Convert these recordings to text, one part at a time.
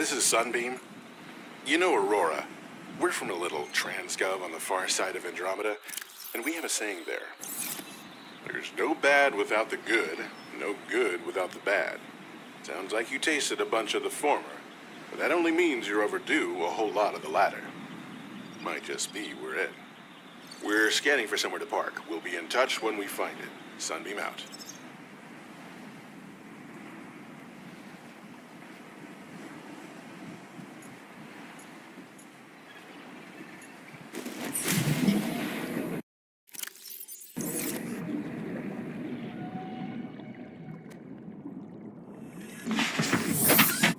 This is Sunbeam. You know Aurora. We're from a little transgov on the far side of Andromeda, and we have a saying there. There's no bad without the good, no good without the bad. Sounds like you tasted a bunch of the former, but that only means you're overdue a whole lot of the latter. Might just be we're in. We're scanning for somewhere to park. We'll be in touch when we find it. Sunbeam out.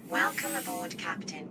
Welcome aboard, Captain.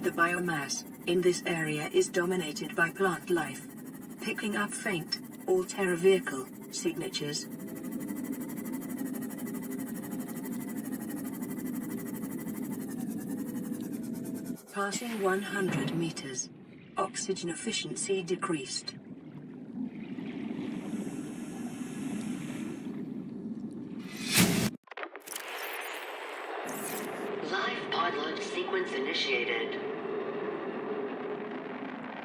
The biomass in this area is dominated by plant life, picking up faint, all-terra vehicle signatures. Passing 100 meters, oxygen efficiency decreased. Live pod launch sequence initiated.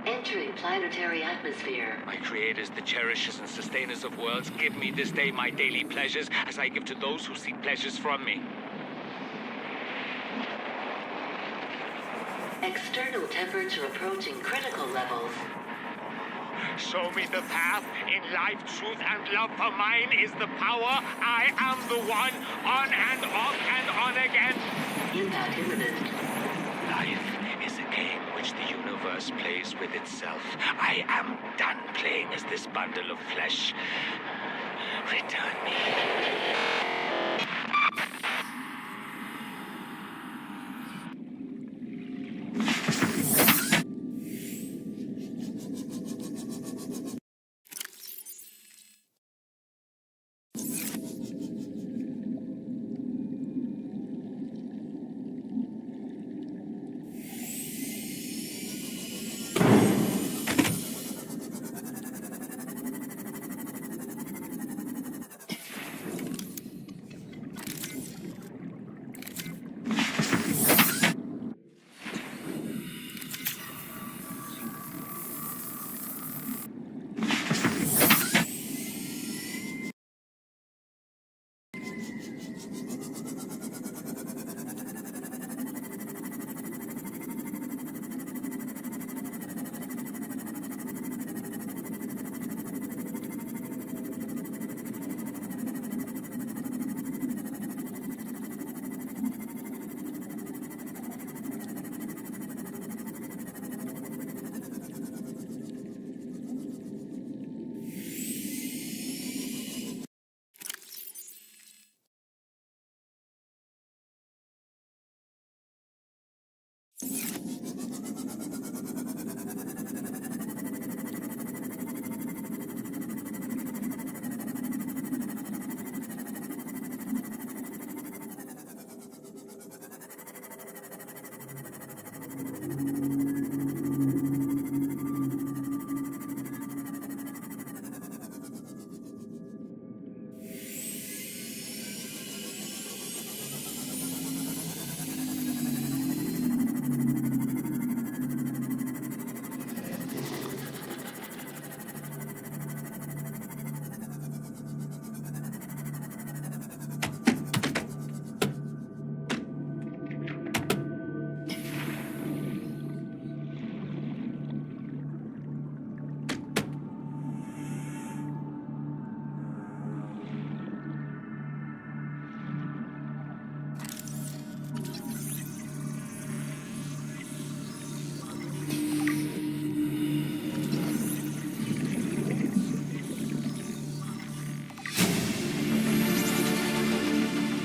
Entering planetary atmosphere. My creators, the cherishers and sustainers of worlds, give me this day my daily pleasures as I give to those who seek pleasures from me. External temperature approaching critical levels. Show me the path. In life, truth, and love for mine is the power. I am the one, on and off and on again. Impact imminent. Life is a game which the universe plays with itself. I am done playing as this bundle of flesh. Return me.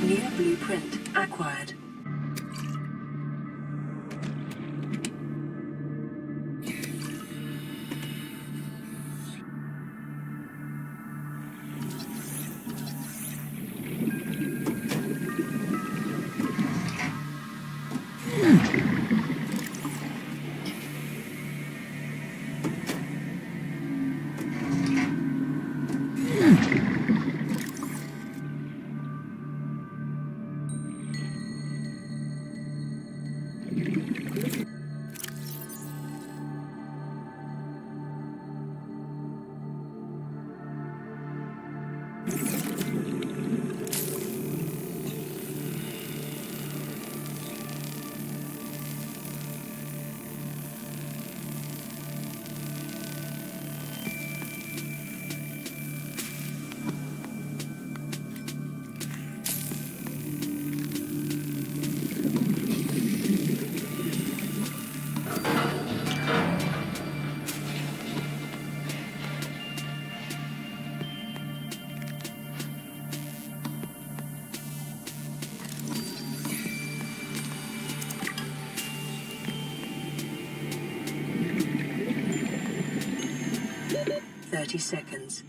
New blueprint acquired. Seconds.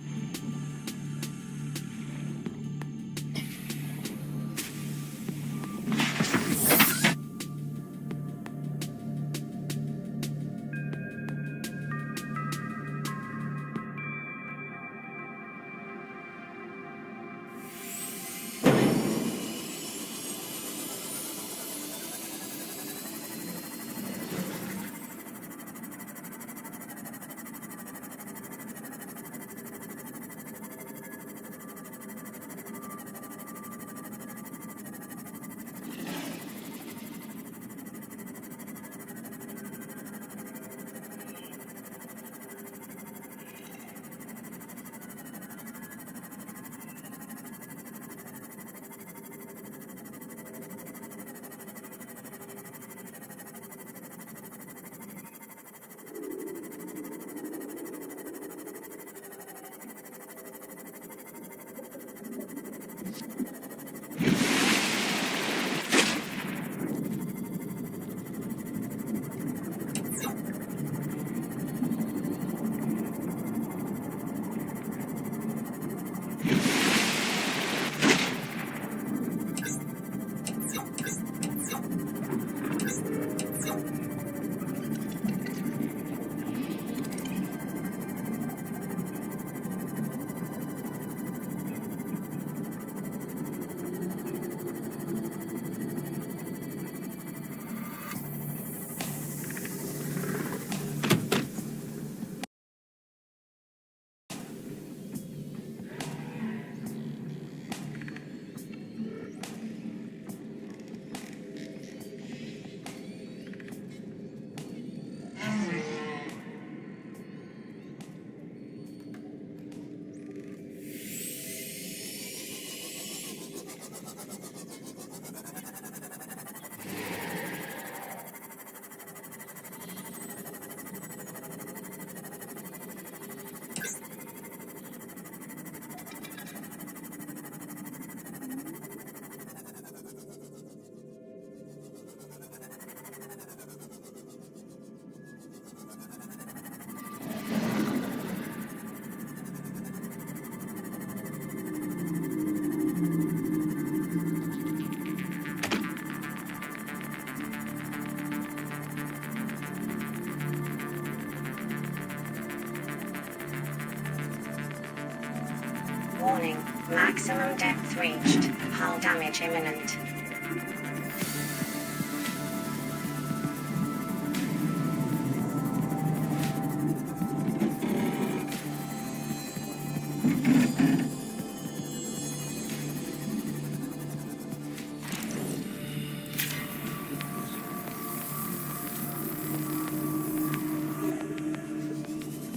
Warning, maximum depth reached. Hull damage imminent.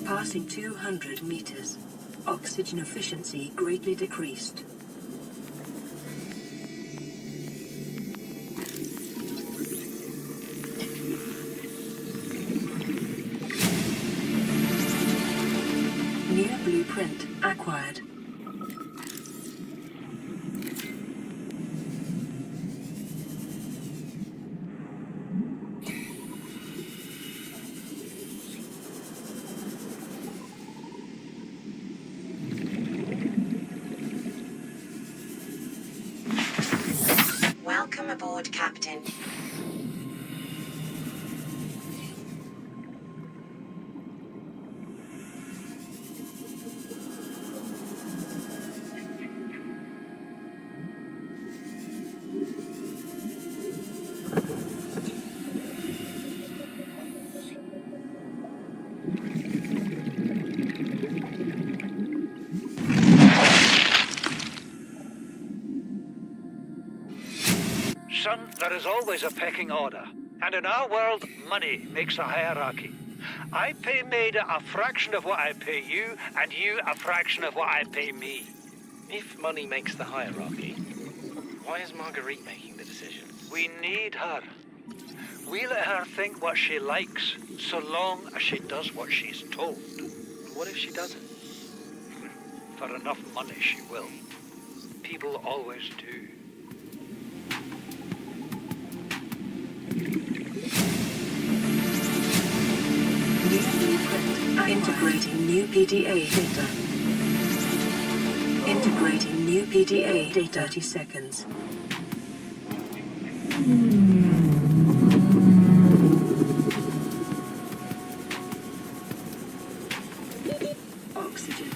Passing 200 meters. Oxygen efficiency greatly decreased. New blueprint acquired. aboard, Captain. Son, there is always a pecking order. And in our world, money makes a hierarchy. I pay Maida a fraction of what I pay you, and you a fraction of what I pay me. If money makes the hierarchy, why is Marguerite making the decision? We need her. We let her think what she likes, so long as she does what she's told. What if she doesn't? For enough money, she will. People always do. New blueprint. Integrating new PDA data. Integrating new PDA data. 30 seconds. Oxygen.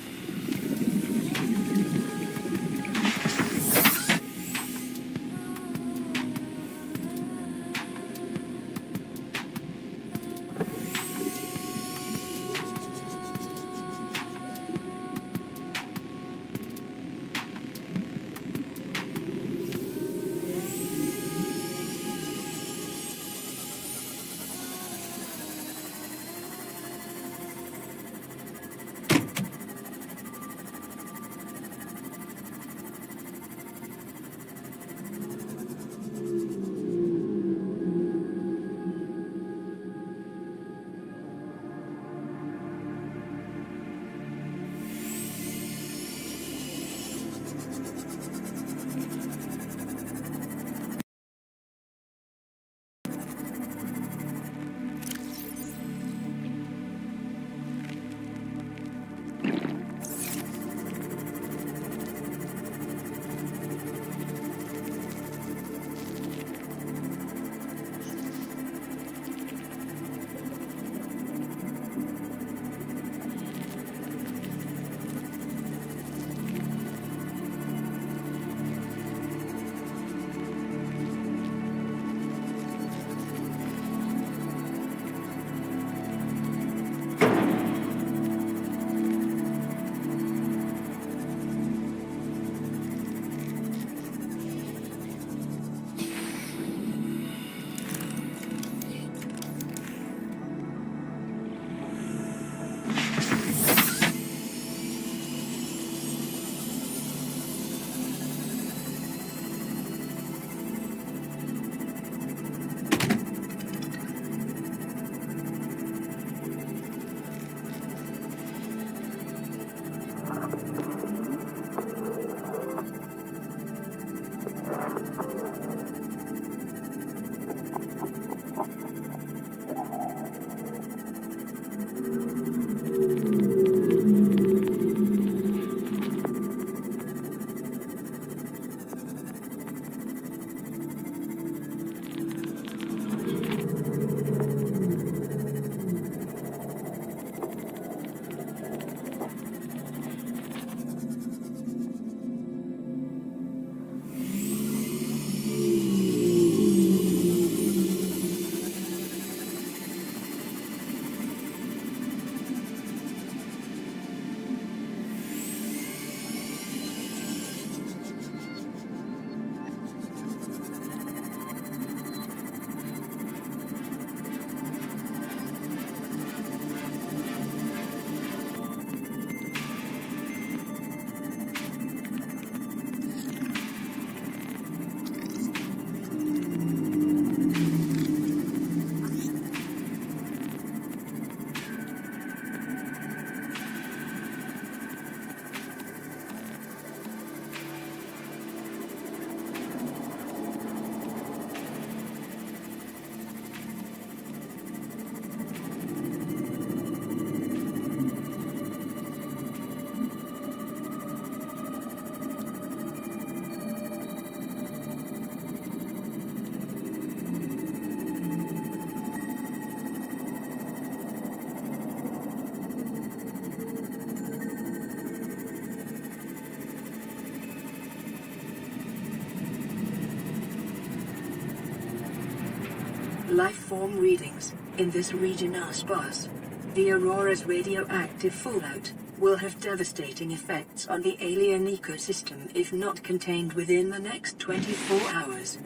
Life form readings in this region are sparse. The Aurora's radioactive fallout will have devastating effects on the alien ecosystem if not contained within the next 24 hours.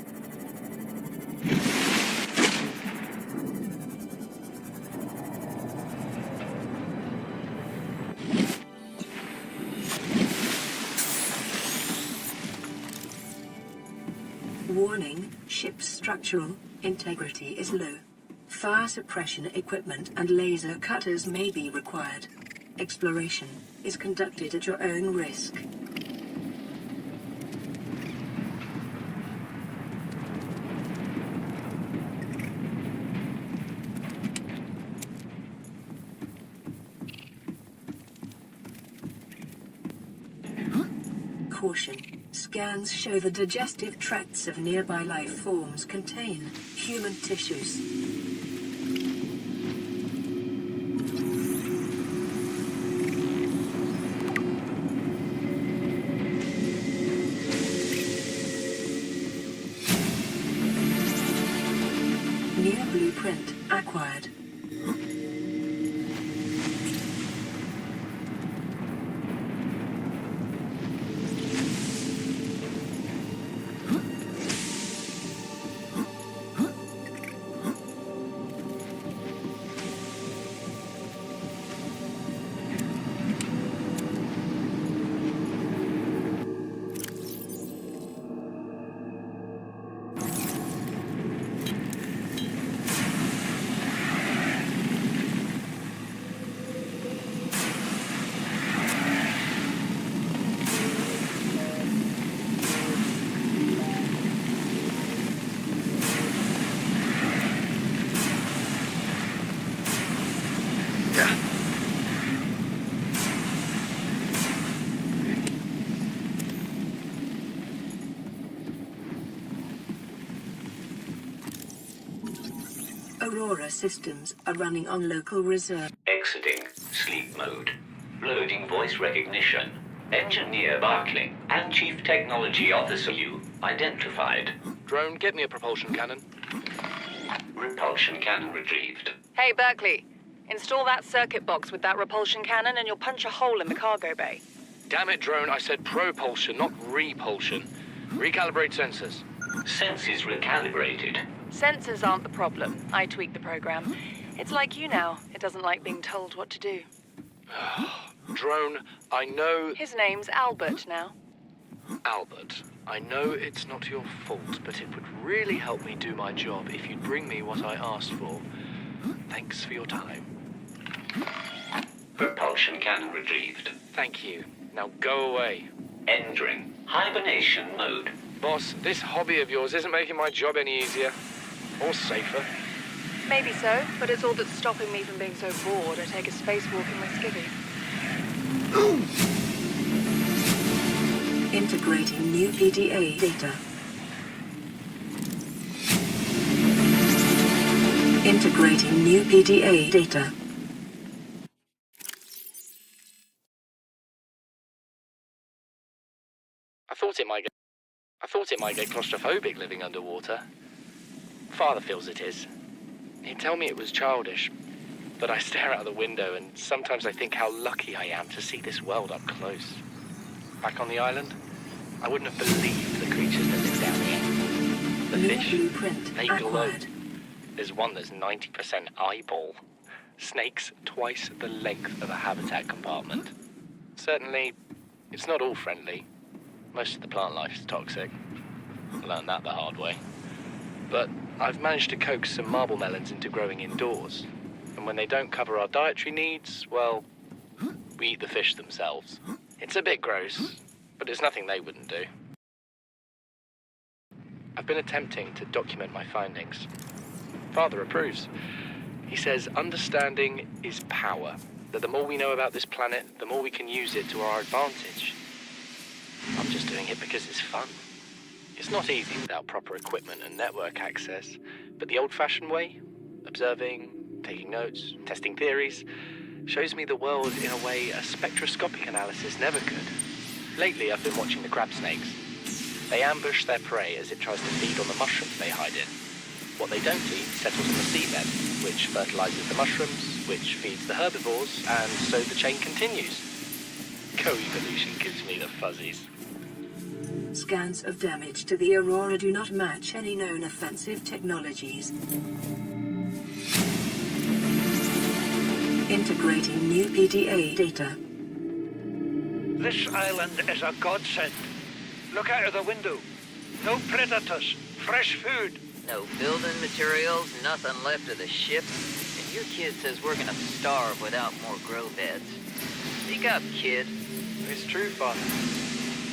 Warning, ship's structural integrity is low. Fire suppression equipment and laser cutters may be required. Exploration is conducted at your own risk. Caution. Scans show the digestive tracts of nearby life forms contain human tissues. New blueprint acquired. Aurora systems are running on local reserve. Exiting sleep mode. Loading voice recognition. Engineer Barkling and Chief Technology Officer you identified. Drone, get me a propulsion cannon. Repulsion cannon retrieved. Hey, Berkeley. Install that circuit box with that repulsion cannon and you'll punch a hole in the cargo bay. Damn it, Drone, I said propulsion, not repulsion. Recalibrate sensors. Senses recalibrated. Sensors aren't the problem. I tweaked the program. It's like you now. It doesn't like being told what to do. Drone, I know... His name's Albert now. Albert, I know it's not your fault, but it would really help me do my job if you'd bring me what I asked for. Thanks for your time. Propulsion cannon retrieved. Thank you. Now go away. Entering hibernation mode. Boss, this hobby of yours isn't making my job any easier. Or safer. Maybe so, but it's all that's stopping me from being so bored I take a spacewalk in my skivvy. Integrating new PDA data. Integrating new PDA data. I thought it might get claustrophobic living underwater. Father feels it is. He'd tell me it was childish, but I stare out the window and sometimes I think how lucky I am to see this world up close. Back on the island, I wouldn't have believed the creatures that live down here. The New fish, blueprint they glow. acquired. There's one that's 90% eyeball. Snakes twice the length of a habitat compartment. Certainly, it's not all friendly. Most of the plant life is toxic. I learned that the hard way. But I've managed to coax some marble melons into growing indoors. And when they don't cover our dietary needs, well, we eat the fish themselves. It's a bit gross, but it's nothing they wouldn't do. I've been attempting to document my findings. Father approves. He says understanding is power, that the more we know about this planet, the more we can use it to our advantage. I'm just doing it because it's fun. It's not easy without proper equipment and network access, but the old-fashioned way, observing, taking notes, testing theories, shows me the world in a way a spectroscopic analysis never could. Lately, I've been watching the crab snakes. They ambush their prey as it tries to feed on the mushrooms they hide in. What they don't eat settles in the seabed, which fertilizes the mushrooms, which feeds the herbivores, and so the chain continues. Co-evolution gives me the fuzzies. Scans of damage to the Aurora do not match any known offensive technologies. Integrating new PDA data. This island is a godsend. Look out of the window. No predators, fresh food. No building materials, nothing left of the ship. And your kid says we're gonna starve without more grow beds. Speak up, kid. It's true, Father.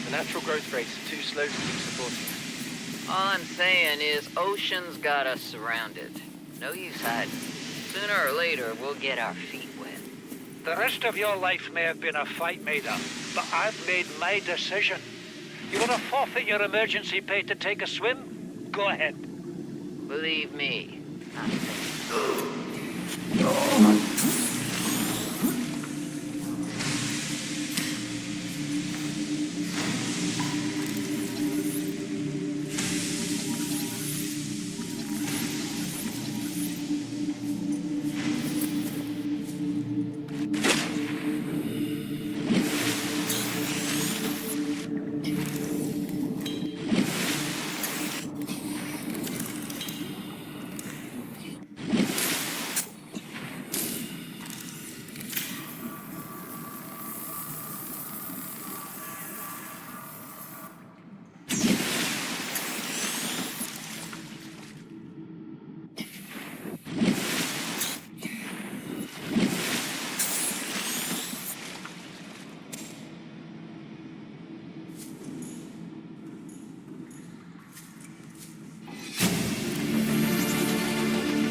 The natural growth rates are too slow to keep supporting us. All I'm saying is ocean's got us surrounded. No use hiding. Sooner or later, we'll get our feet wet. The rest of your life may have been a fight, Maida, but I've made my decision. You want to forfeit your emergency pay to take a swim? Go ahead. Believe me, I'm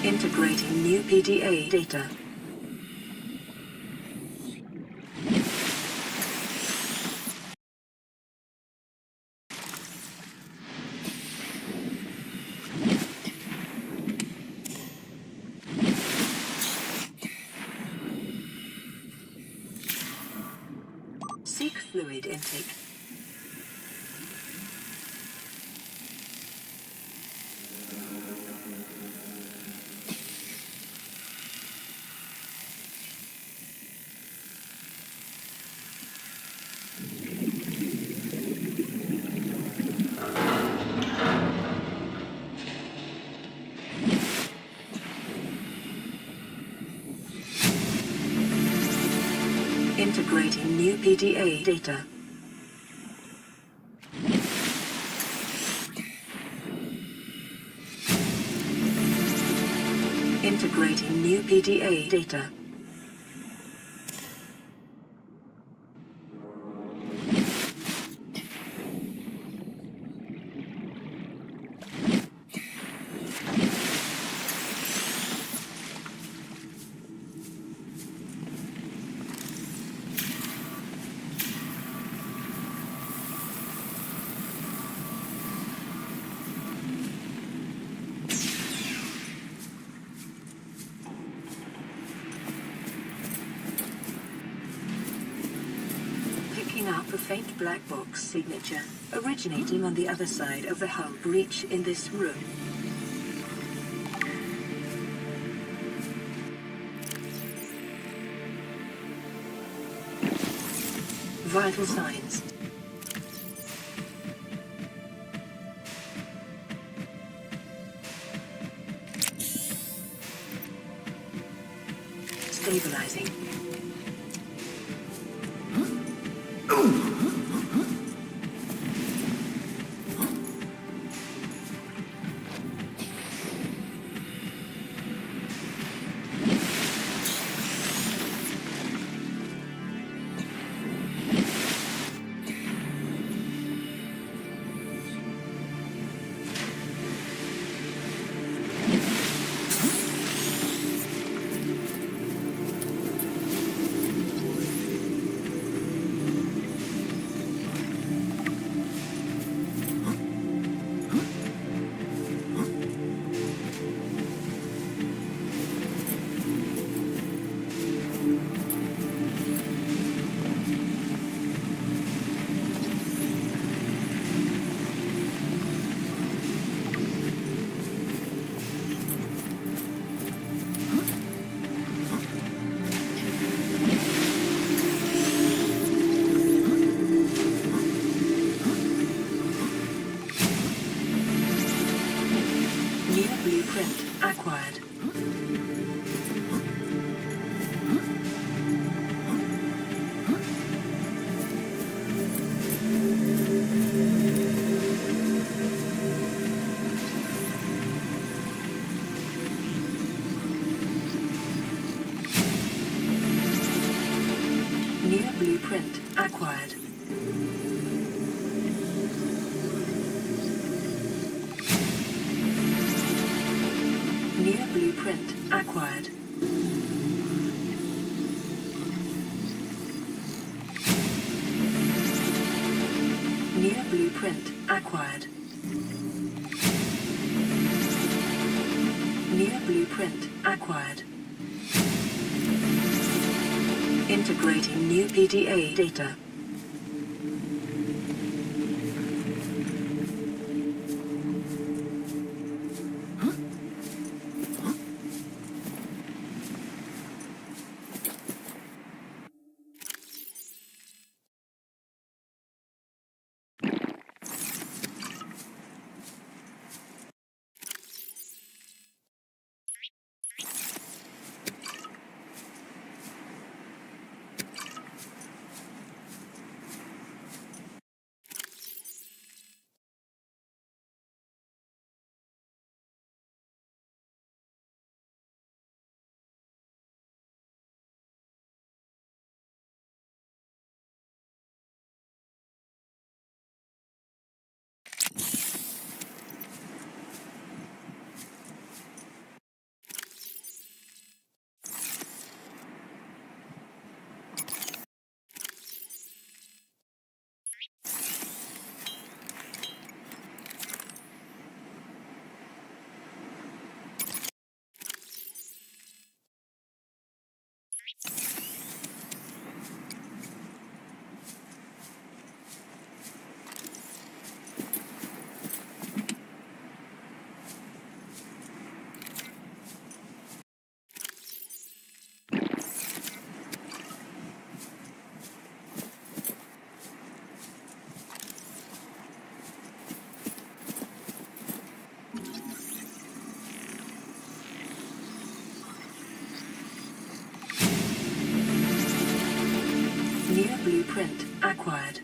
Integrating new PDA data. Seek fluid intake. Integrating new PDA data. Integrating new PDA data. Up a faint black box signature, originating on the other side of the hull breach in this room. Vital signs. Stabilizing. blueprint acquired. New blueprint acquired. New blueprint acquired. New blueprint acquired. New blueprint acquired. Integrating new PDA data. New blueprint acquired.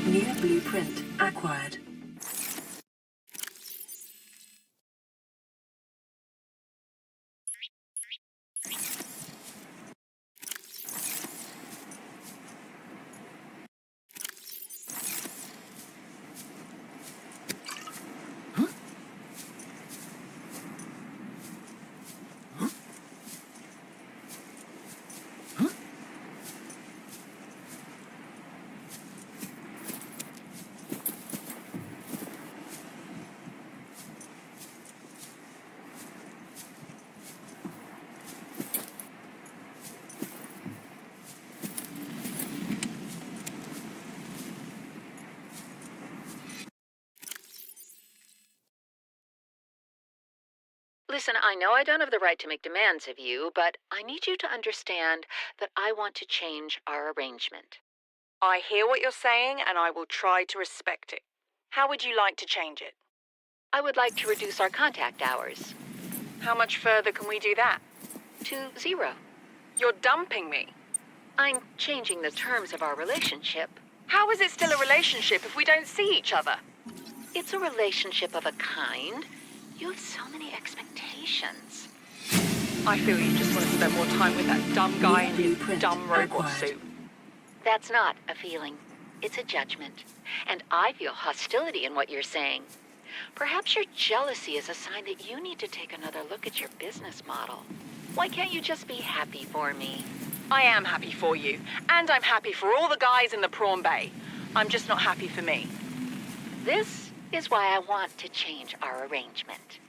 New blueprint acquired. Listen, I know I don't have the right to make demands of you, but I need you to understand that I want to change our arrangement. I hear what you're saying, and I will try to respect it. How would you like to change it? I would like to reduce our contact hours How much further can we do that? to 0. You're dumping me. I'm changing the terms of our relationship. How is it still a relationship if we don't see each other? It's a relationship of a kind. You have so many expectations. I feel you just want to spend more time with that dumb guy in his dumb robot suit. That's not a feeling. It's a judgment. And I feel hostility in what you're saying. Perhaps your jealousy is a sign that you need to take another look at your business model. Why can't you just be happy for me? I am happy for you, and I'm happy for all the guys in the prawn bay. I'm just not happy for me. This is why I want to change our arrangement.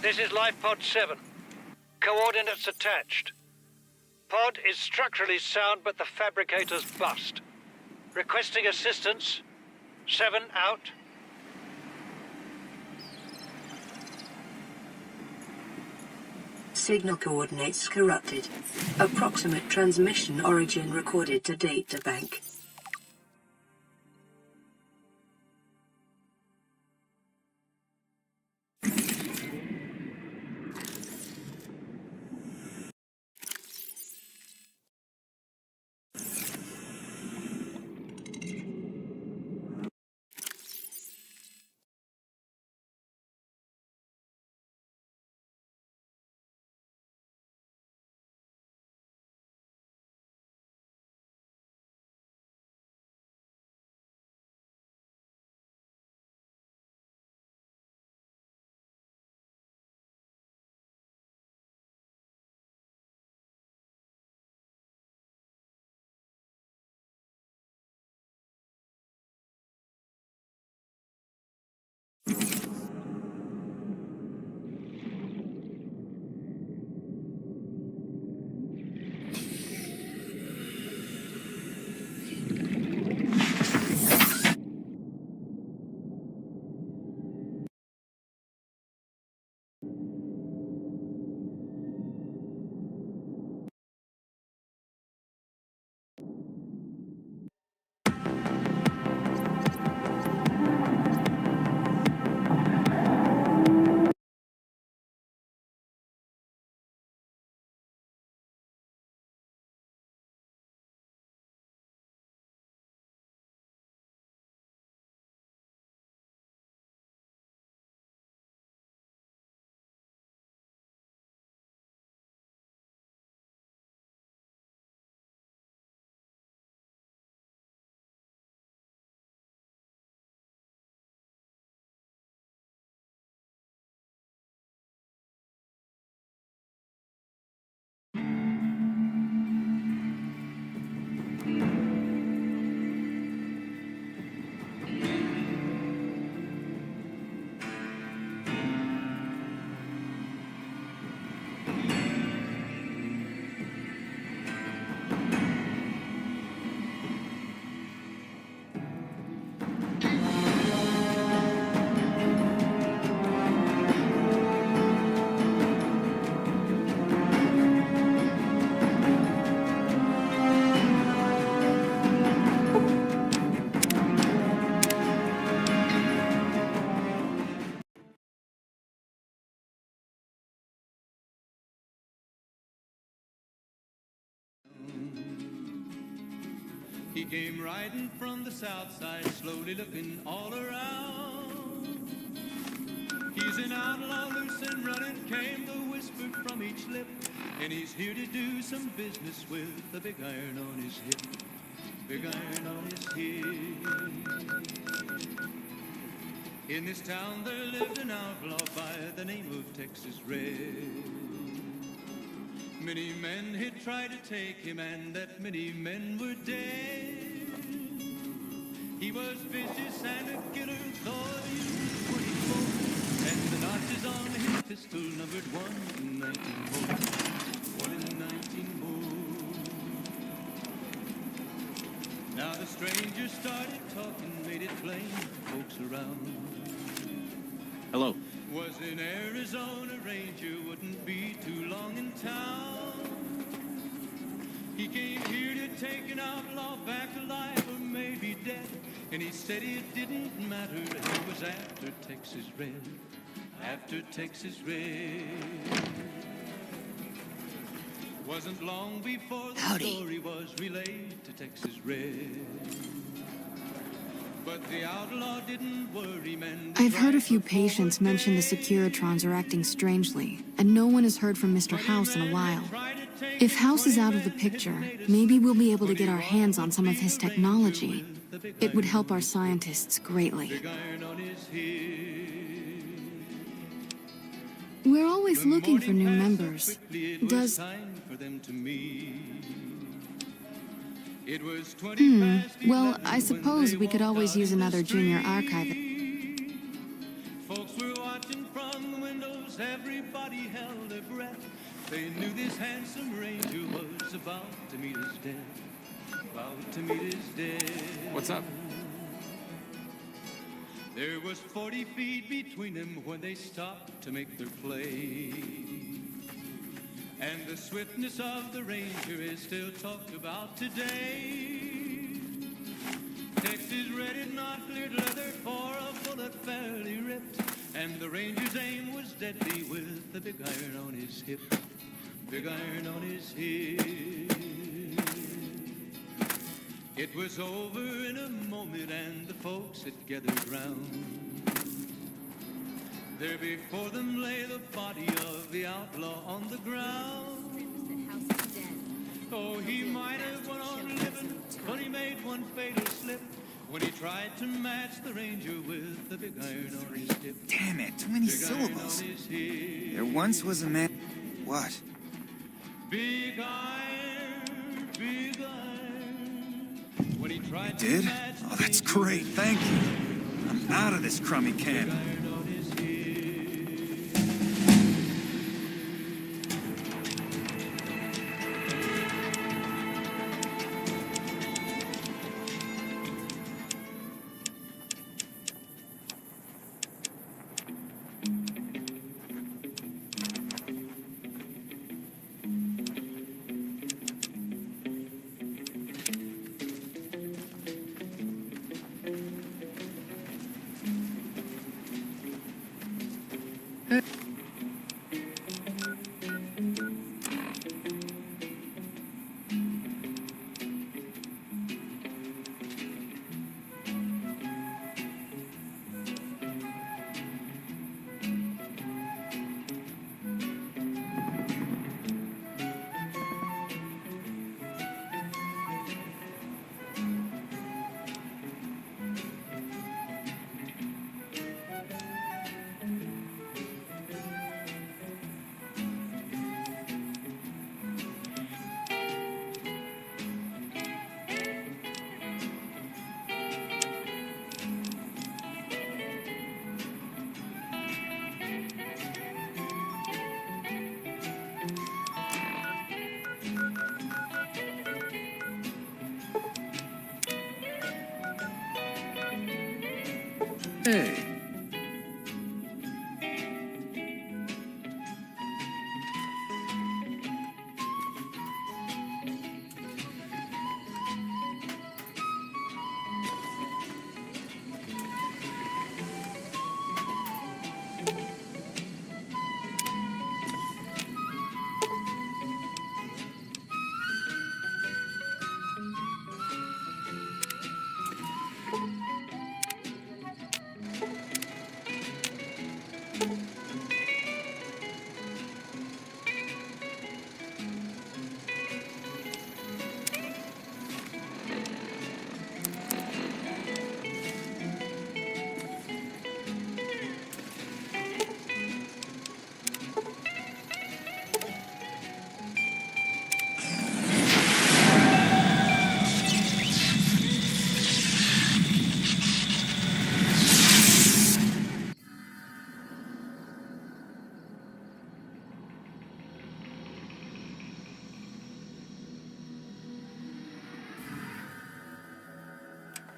This is Life Pod 7. Coordinates attached. Pod is structurally sound, but the fabricator's bust. Requesting assistance. 7 out. Signal coordinates corrupted. Approximate transmission origin recorded to databank. He came riding from the south side, slowly looking all around. He's an outlaw, loose and running, came the whisper from each lip. And he's here to do some business with the big iron on his hip. Big iron on his hip. In this town there lived an outlaw by the name of Texas Red. Many men had tried to take him, and that many men were dead. He was vicious and a killer, though he was 24, and the notches on his pistol numbered 1 in 19 more. 1 in 19 more. Now the stranger started talking, made it plain to folks around. Hello. Was an Arizona Ranger, wouldn't be too long in town. He came here to take an outlaw back to life or maybe dead. And he said it didn't matter, he was after Texas Red. After Texas Red. Wasn't long before the story was relayed to Texas Red. But the outlaw didn't worry, man. I've heard a few patients mention the Securitrons are acting strangely, and no one has heard from Mr. House in a while. If House is out of the picture, maybe we'll be able to get our hands on some of his technology. It would help our scientists greatly. We're always looking for new members. Does... well, I suppose we could always use another junior archivist. Folks were watching from the windows, course, everybody held their breath. They knew this handsome ranger was about to meet his death. About to meet his death. What's up? There was 40 feet between them when they stopped to make their play. And the swiftness of the ranger is still talked about today. Texas red, not cleared leather for a bullet fairly ripped. And the ranger's aim was deadly with the big iron on his hip. Big iron on his hip. It was over in a moment and the folks had gathered round. There before them lay the body of the outlaw on the ground. Oh, he might have went on living, but he made one fatal slip when he tried to match the ranger with the big iron on his hip. Damn it, too many syllables. There once was a man... What? Big iron, big iron. When he tried You did? Oh, that's great, thank you. I'm out of this crummy camp. Hey.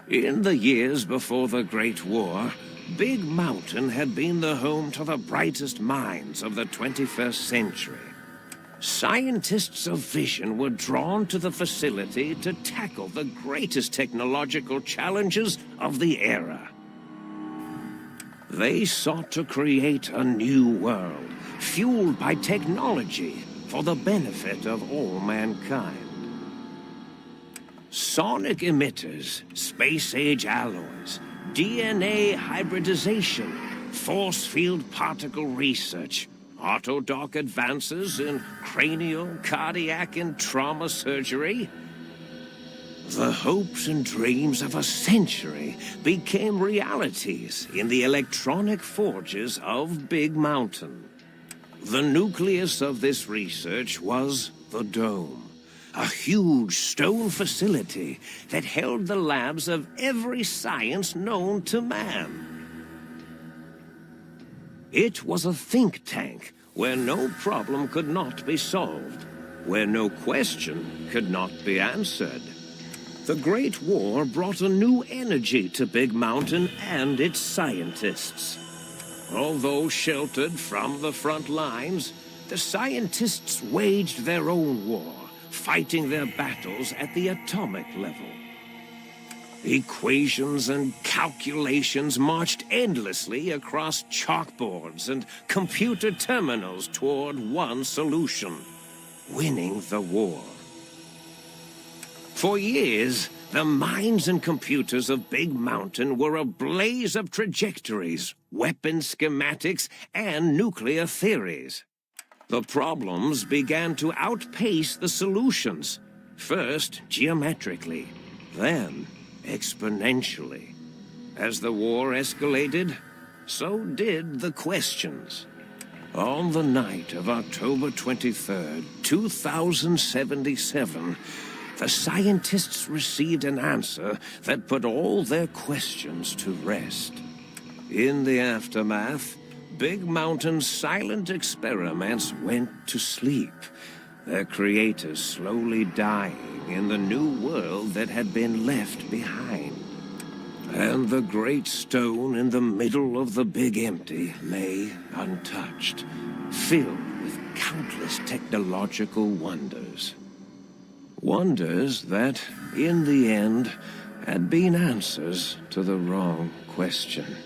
In the years before the Great War, Big Mountain had been the home to the brightest minds of the 21st century. Scientists of vision were drawn to the facility to tackle the greatest technological challenges of the era. They sought to create a new world, fueled by technology for the benefit of all mankind. Sonic emitters, space-age alloys, DNA hybridization, force field particle research, autodoc advances in cranial, cardiac, and trauma surgery. The hopes and dreams of a century became realities in the electronic forges of Big Mountain. The nucleus of this research was the Dome. A huge stone facility that held the labs of every science known to man. It was a think tank where no problem could not be solved, where no question could not be answered. The Great War brought a new energy to Big Mountain and its scientists. Although sheltered from the front lines, the scientists waged their own war, fighting their battles at the atomic level. Equations and calculations marched endlessly across chalkboards and computer terminals toward one solution: winning the war. For years, the minds and computers of Big Mountain were a blaze of trajectories, weapon schematics, and nuclear theories. The problems began to outpace the solutions, first geometrically, then exponentially. As the war escalated, so did the questions. On the night of October 23rd, 2077, the scientists received an answer that put all their questions to rest. In the aftermath, Big Mountain's silent experiments went to sleep, their creators slowly dying in the new world that had been left behind. And the great stone in the middle of the Big Empty lay untouched, filled with countless technological wonders. Wonders that, in the end, had been answers to the wrong question.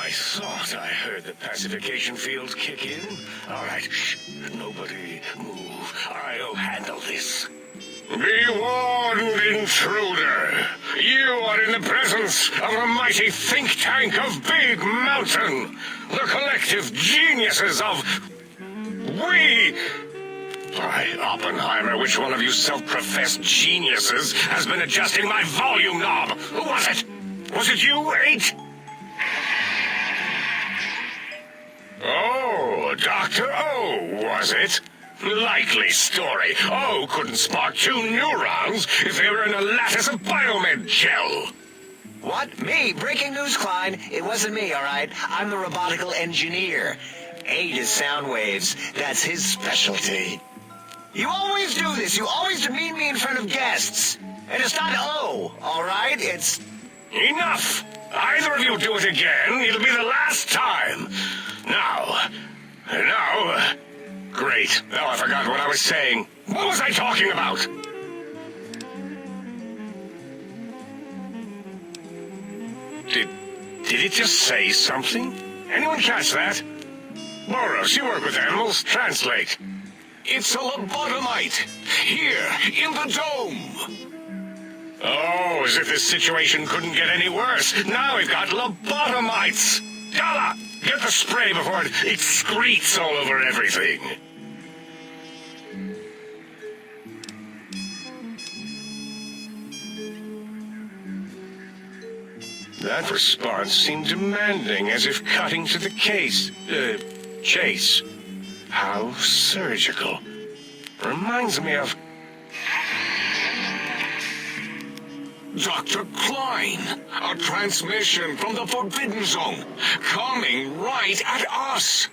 I thought I heard the pacification fields kick in. All right, shh. Nobody move. I'll handle this. Be warned, intruder. You are in the presence of the mighty think tank of Big Mountain. The collective geniuses of... We... By Oppenheimer, which one of you self-professed geniuses has been adjusting my volume knob? Who was it? Was it you, 8? Oh, Dr. O, was it? Likely story. Oh, couldn't spark 2 neurons if they were in a lattice of biomed gel. What? Me? Breaking news, Klein. It wasn't me, all right? I'm the robotical engineer. Aid is sound waves. That's his specialty. You always do this. You always demean me in front of guests. And it's not O, all right? It's... Enough! Either of you do it again, it'll be the last time. Now... Great. Now I forgot what I was saying. What was I talking about? Did it just say something? Anyone catch that? Boros, you work with animals. Translate. It's a lobotomite. Here, in the dome. Oh, as if this situation couldn't get any worse. Now we've got lobotomites. Gala, get the spray before it excretes all over everything. That response seemed demanding, as if cutting to the chase. How surgical. Reminds me of... Dr. Klein, a transmission from the Forbidden Zone, coming right at us.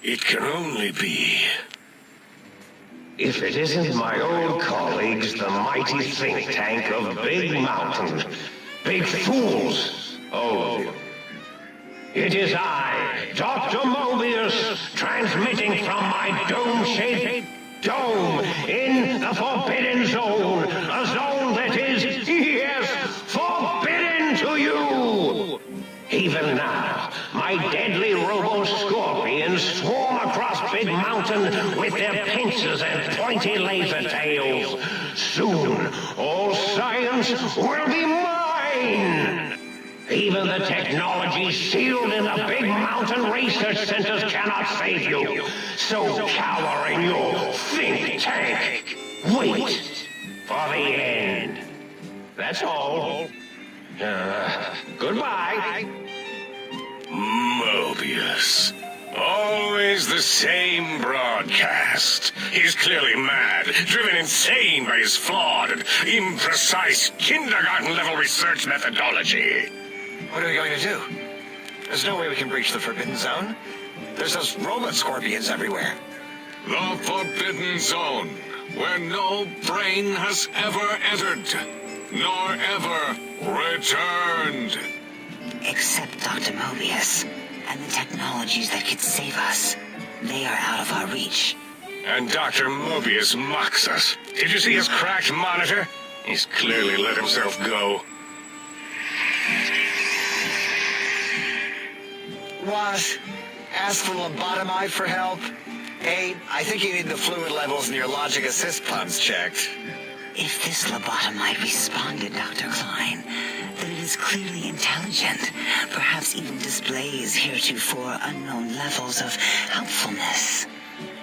It can only be... If it isn't my old colleagues, the mighty think tank of Big Mountain. Big fools, all of you. It is I, Dr. Mobius, transmitting from my dome-shaped dome in the Forbidden Zone. A zone that is, yes, forbidden to you. Even now, my deadly robo-scorpions swarm across Big Mountain with their pincers and pointy laser tails. Soon, all science will be mine. Even the technology sealed in the Big Mountain research centers cannot save you. So cower in your think tank. Wait for the end. That's all. Goodbye. Mobius. Always the same broadcast. He's clearly mad, driven insane by his flawed and imprecise kindergarten-level research methodology. What are we going to do? There's no way we can breach the Forbidden Zone. There's those robot scorpions everywhere. The Forbidden Zone, where no brain has ever entered, nor ever returned. Except Dr. Mobius and the technologies that could save us. They are out of our reach. And Dr. Mobius mocks us. Did you see his cracked monitor? He's clearly let himself go. What? Ask the lobotomite for help? Hey, I think you need the fluid levels in your logic assist pumps checked. If this lobotomite responded, Dr. Klein, then it is clearly intelligent, perhaps even displays heretofore unknown levels of helpfulness.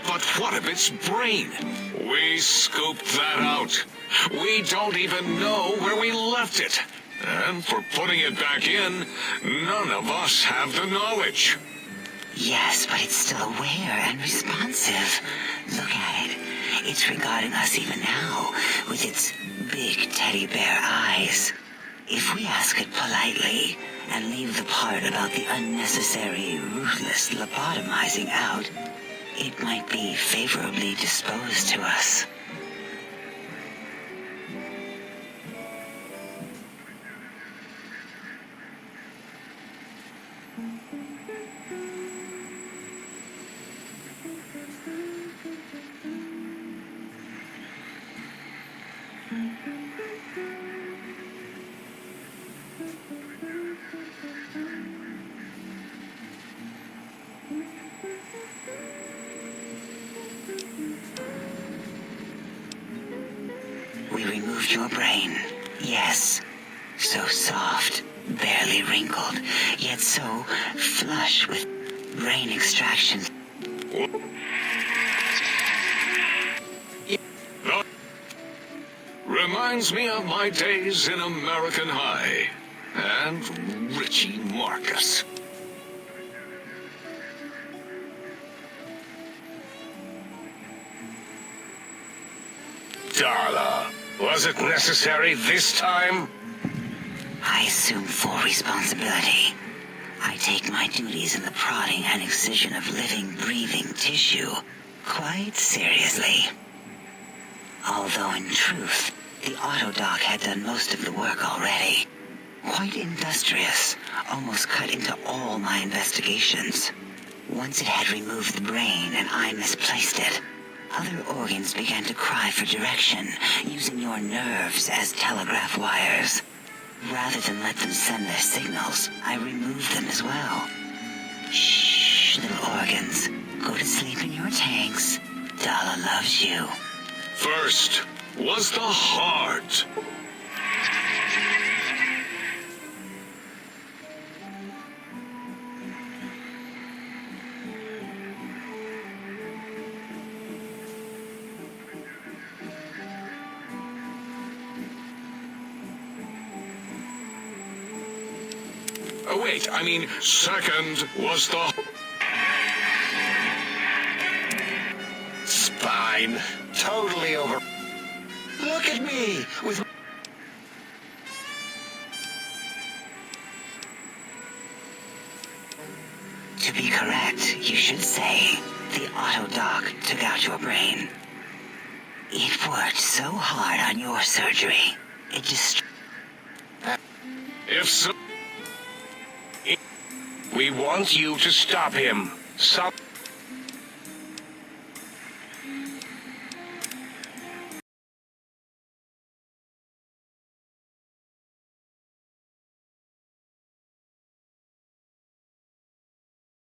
But what of its brain? We scooped that out. We don't even know where we left it. And for putting it back in, none of us have the knowledge. Yes, but it's still aware and responsive. Look at it. It's regarding us even now with its big teddy bear eyes. If we ask it politely and leave the part about the unnecessary, ruthless lobotomizing out, it might be favorably disposed to us. We removed your brain, yes. So soft, barely wrinkled, yet so flush with brain extraction. Reminds me of my days in American High and Richie Marcus. Darla, was it necessary this time? I assume full responsibility. I take my duties in the prodding and excision of living, breathing tissue quite seriously. Although in truth, the Autodoc had done most of the work already. Quite industrious, almost cut into all my investigations. Once it had removed the brain and I misplaced it, other organs began to cry for direction, using your nerves as telegraph wires. Rather than let them send their signals, I removed them as well. Shh, little organs. Go to sleep in your tanks. Dala loves you. First was the heart. Oh, wait, I mean, second was the... Spine. Totally over... Look at me, with... To be correct, you should say, the Autodoc took out your brain. It worked so hard on your surgery, it just... If so... We want you to stop him. Stop...